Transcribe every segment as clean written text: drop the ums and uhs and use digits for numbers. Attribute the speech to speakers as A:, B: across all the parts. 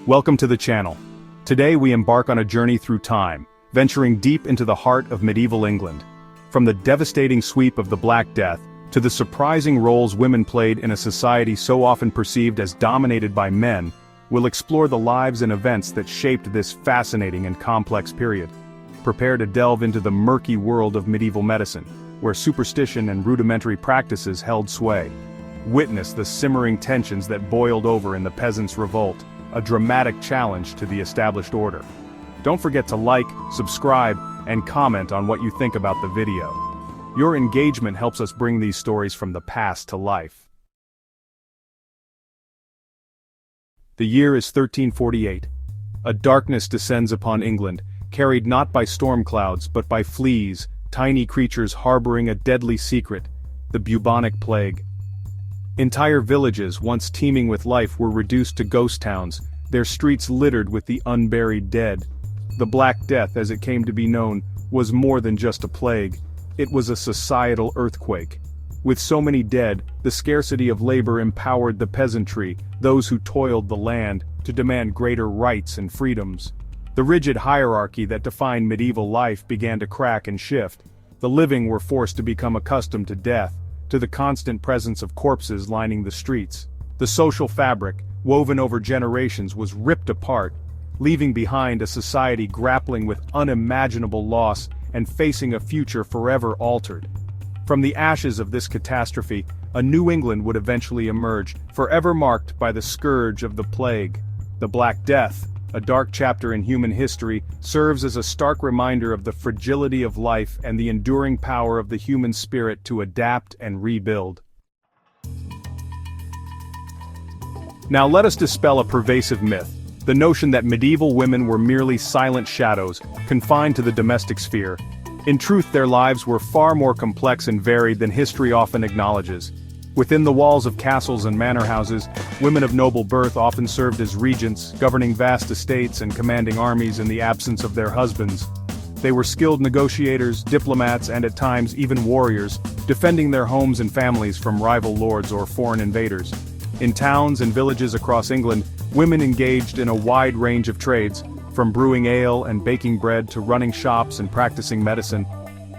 A: Welcome to the channel. Today we embark on a journey through time, venturing deep into the heart of medieval England. From the devastating sweep of the Black Death, to the surprising roles women played in a society so often perceived as dominated by men, we'll explore the lives and events that shaped this fascinating and complex period. Prepare to delve into the murky world of medieval medicine, where superstition and rudimentary practices held sway. Witness the simmering tensions that boiled over in the Peasants' Revolt, a dramatic challenge to the established order. Don't forget to like, subscribe, and comment on what you think about the video. Your engagement helps us bring these stories from the past to life. The year is 1348. A darkness descends upon England, carried not by storm clouds but by fleas, tiny creatures harboring a deadly secret, the bubonic plague. Entire villages, once teeming with life, were reduced to ghost towns, their streets littered with the unburied dead. The Black Death, as it came to be known, was more than just a plague. It was a societal earthquake. With so many dead, the scarcity of labor empowered the peasantry, those who toiled the land, to demand greater rights and freedoms. The rigid hierarchy that defined medieval life began to crack and shift. The living were forced to become accustomed to death, to the constant presence of corpses lining the streets. The social fabric, woven over generations, was ripped apart, leaving behind a society grappling with unimaginable loss and facing a future forever altered. From the ashes of this catastrophe, a New England would eventually emerge, forever marked by the scourge of the plague. The Black Death, a dark chapter in human history, serves as a stark reminder of the fragility of life and the enduring power of the human spirit to adapt and rebuild. Now let us dispel a pervasive myth, the notion that medieval women were merely silent shadows, confined to the domestic sphere. In truth, their lives were far more complex and varied than history often acknowledges. Within the walls of castles and manor houses, women of noble birth often served as regents, governing vast estates and commanding armies in the absence of their husbands. They were skilled negotiators, diplomats, and at times even warriors, defending their homes and families from rival lords or foreign invaders. In towns and villages across England, women engaged in a wide range of trades, from brewing ale and baking bread to running shops and practicing medicine.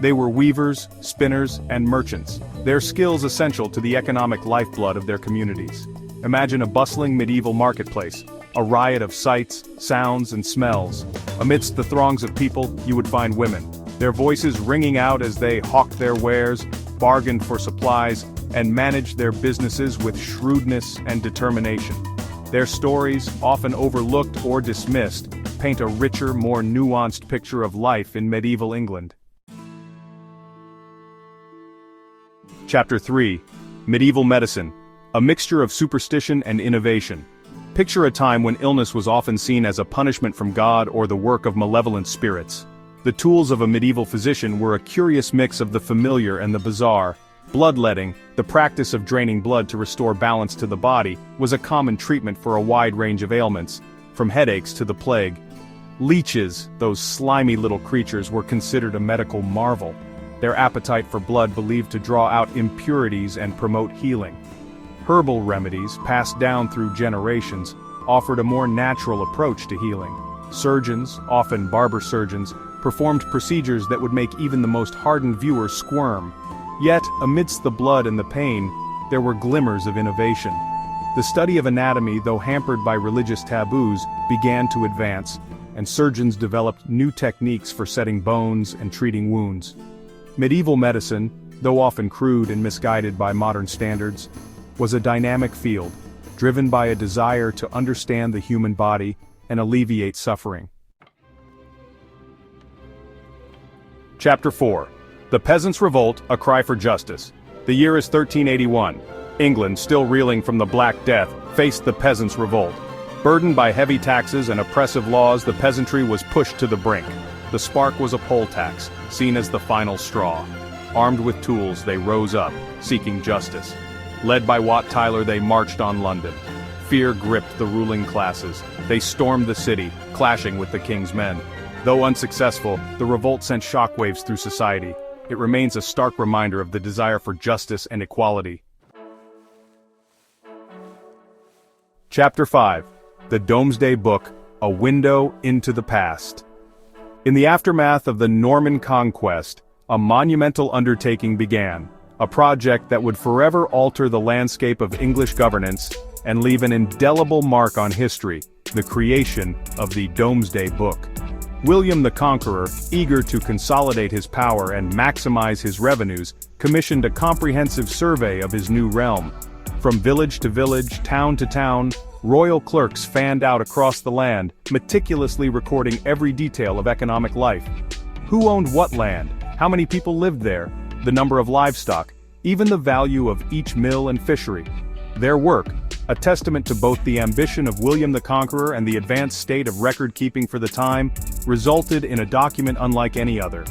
A: They were weavers, spinners, and merchants, their skills essential to the economic lifeblood of their communities. Imagine a bustling medieval marketplace, a riot of sights, sounds, and smells. Amidst the throngs of people, you would find women, their voices ringing out as they hawked their wares, bargained for supplies, and managed their businesses with shrewdness and determination. Their stories, often overlooked or dismissed, paint a richer, more nuanced picture of life in medieval England. Chapter 3. Medieval Medicine, a mixture of superstition and innovation. Picture a time when illness was often seen as a punishment from God or the work of malevolent spirits. The tools of a medieval physician were a curious mix of the familiar and the bizarre. Bloodletting, the practice of draining blood to restore balance to the body, was a common treatment for a wide range of ailments, from headaches to the plague. Leeches, those slimy little creatures, were considered a medical marvel, their appetite for blood believed to draw out impurities and promote healing. Herbal remedies, passed down through generations, offered a more natural approach to healing. Surgeons, often barber surgeons, performed procedures that would make even the most hardened viewer squirm. Yet, amidst the blood and the pain, there were glimmers of innovation. The study of anatomy, though hampered by religious taboos, began to advance, and surgeons developed new techniques for setting bones and treating wounds. Medieval medicine, though often crude and misguided by modern standards, was a dynamic field, driven by a desire to understand the human body and alleviate suffering. Chapter 4. The Peasants' Revolt, a Cry for Justice. The year is 1381. England, still reeling from the Black Death, faced the Peasants' Revolt. Burdened by heavy taxes and oppressive laws, the peasantry was pushed to the brink. The spark was a poll tax, seen as the final straw. Armed with tools, they rose up, seeking justice. Led by Wat Tyler, they marched on London. Fear gripped the ruling classes. They stormed the city, clashing with the king's men. Though unsuccessful, the revolt sent shockwaves through society. It remains a stark reminder of the desire for justice and equality. Chapter 5. The Domesday Book, a window into the past. In the aftermath of the Norman conquest, a monumental undertaking began, a project that would forever alter the landscape of English governance and leave an indelible mark on history, the creation of the Domesday Book. William the Conqueror, eager to consolidate his power and maximize his revenues, commissioned a comprehensive survey of his new realm. From village to village, town to town, royal clerks fanned out across the land, meticulously recording every detail of economic life. Who owned what land, how many people lived there, the number of livestock, even the value of each mill and fishery. Their work, a testament to both the ambition of William the Conqueror and the advanced state of record-keeping for the time, resulted in a document unlike any other.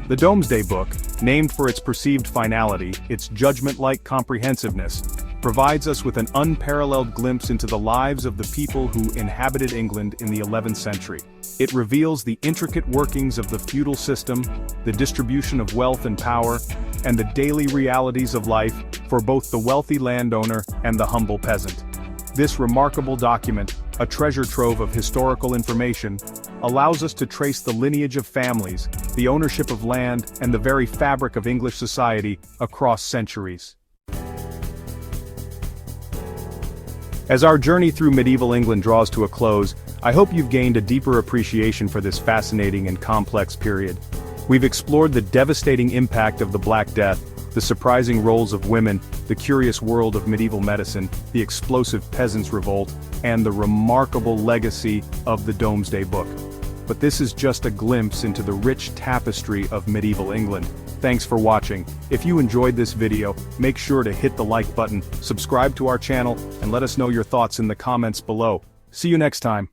A: The Domesday Book, named for its perceived finality, its judgment-like comprehensiveness, provides us with an unparalleled glimpse into the lives of the people who inhabited England in the 11th century. It reveals the intricate workings of the feudal system, the distribution of wealth and power, and the daily realities of life for both the wealthy landowner and the humble peasant. This remarkable document, a treasure trove of historical information, allows us to trace the lineage of families, the ownership of land, and the very fabric of English society across centuries. As our journey through medieval England draws to a close, I hope you've gained a deeper appreciation for this fascinating and complex period. We've explored the devastating impact of the Black Death, the surprising roles of women, the curious world of medieval medicine, the explosive peasants' revolt, and the remarkable legacy of the Domesday Book. But this is just a glimpse into the rich tapestry of medieval England. Thanks for watching. If you enjoyed this video, make sure to hit the like button, subscribe to our channel, and let us know your thoughts in the comments below. See you next time.